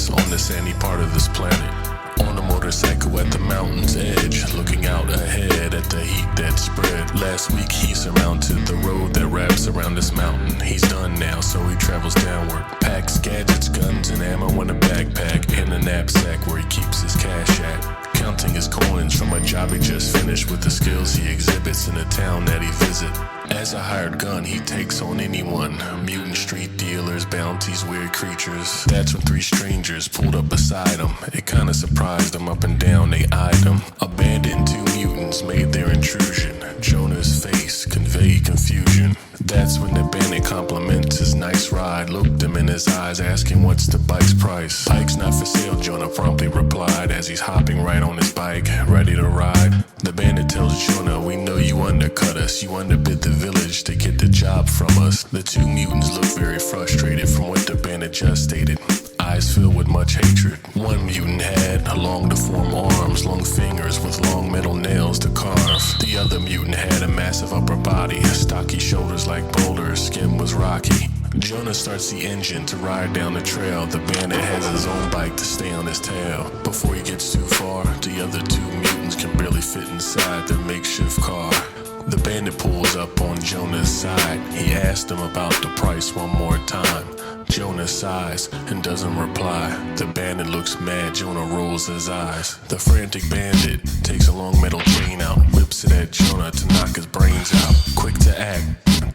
pass on the sandy part of this planet. On a motorcycle at the mountain's edge, looking out ahead at the heat that spread. Last week he surmounted the road that wraps around this mountain. He's done now, so he travels downward. Packs gadgets, guns, and ammo in a backpack and a knapsack where he keeps his cash at. Counting his coins from a job he just finished with the skills he exhibits in the town that he visits. As a hired gun, he takes on anyone. Mutant street dealers, bounties, weird creatures. That's when three strangers pulled up beside him. It kinda surprised him, up and down they eyed him. A bandit and two mutants made their intrusion. Jonah's face conveyed confusion. That's when the bandit compliments his nice ride. Looked him in his eyes, asking what's the bike's price. Bike's not for sale, Jonah promptly replied as he's hopping right on his bike, ready to ride. The bandit tells Jonah, we know you undercut us. You underbid the village to get the job from us. The two mutants look very frustrated from what the bandit just stated. Eyes filled with much hatred. One mutant had long deformed arms, long fingers with long metal nails to carve. The other mutant had a massive upper body, stocky shoulders like boulders, skin was rocky. Jonah starts the engine to ride down the trail. The bandit has his own bike to stay on his tail. Before he gets too far, the other two mutants can barely fit inside their makeshift car. The bandit pulls up on Jonah's side. He asked him about the price one more time. Jonah sighs and doesn't reply. The bandit looks mad, Jonah rolls his eyes. The frantic bandit takes a long metal chain out, whips it at Jonah to knock his brains out. Quick to act,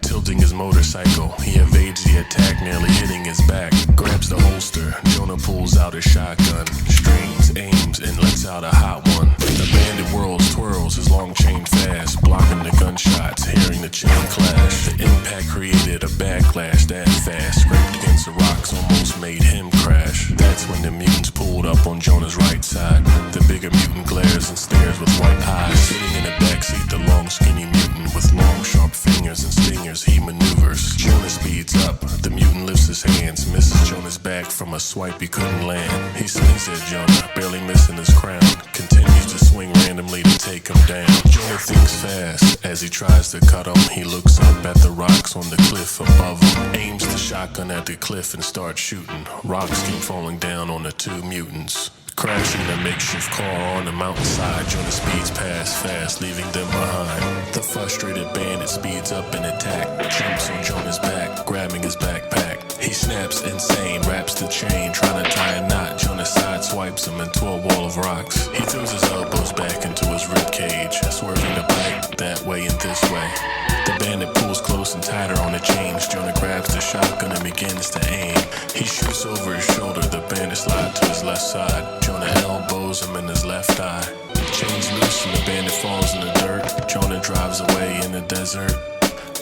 tilting his motorcycle, he evades the attack, nearly hitting his back. Grabs the holster, Jonah pulls out his shotgun, strains, aims, and lets out a hot one. The bandit whirls, twirls, his long chain fast, blocking the gunshots, hearing the chain clash. The impact created a backlash that fast, scraped against the rocks, almost made him crash. That's when the mutants pulled up on Jonah's right side. The bigger mutant glares and stares with white eyes. Sitting in the backseat, the long skinny mutant with long sharp fingers and stingers, he maneuvers. Jonah speeds up, the mutant lifts his hands, misses Jonah's back from a swipe he couldn't land. He swings at Jonah, barely missing his crown, continues to swing randomly to take him down. Jonah thinks fast, as he tries to cut him, he looks up at the rocks on the cliff above him, aims the shotgun at the cliff and starts shooting. Rocks keep falling down on the two mutants. Crashing the makeshift car on the mountainside, Jonah speeds past fast, leaving them behind. The frustrated bandit speeds up and attack, jumps on Jonah's back, grabbing his backpack. He snaps insane, wraps the chain, trying to tie a knot. Jonah sideswipes him into a wall of rocks. He throws his elbows back into his ribcage, swerving the bike that way and this way. The bandit pulls close and tighter on the chains. Jonah grabs the shotgun and begins to aim. He shoots over his shoulder, the bandit slides to his left side. Jonah elbows him in his left eye. Chains loose and the bandit falls in the dirt. Jonah drives away in the desert.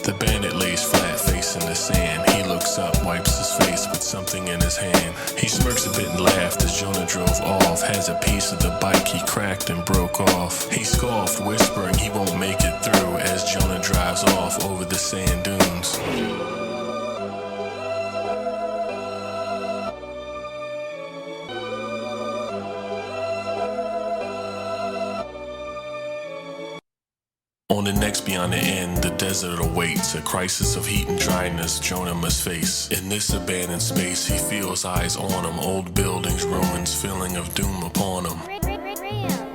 The bandit lays flat, facing the sand. He looks up, wipes his face with something in his hand. He smirks a bit and laughed as Jonah drove off. Has a piece of the bike he cracked and broke off. He scoffed, whispering he won't make it through as Jonah drives off over the sand dunes. On the next Beyond the End, the desert awaits a crisis of heat and dryness Jonah must face. In this abandoned space, he feels eyes on him, old buildings, ruins, feeling of doom upon him.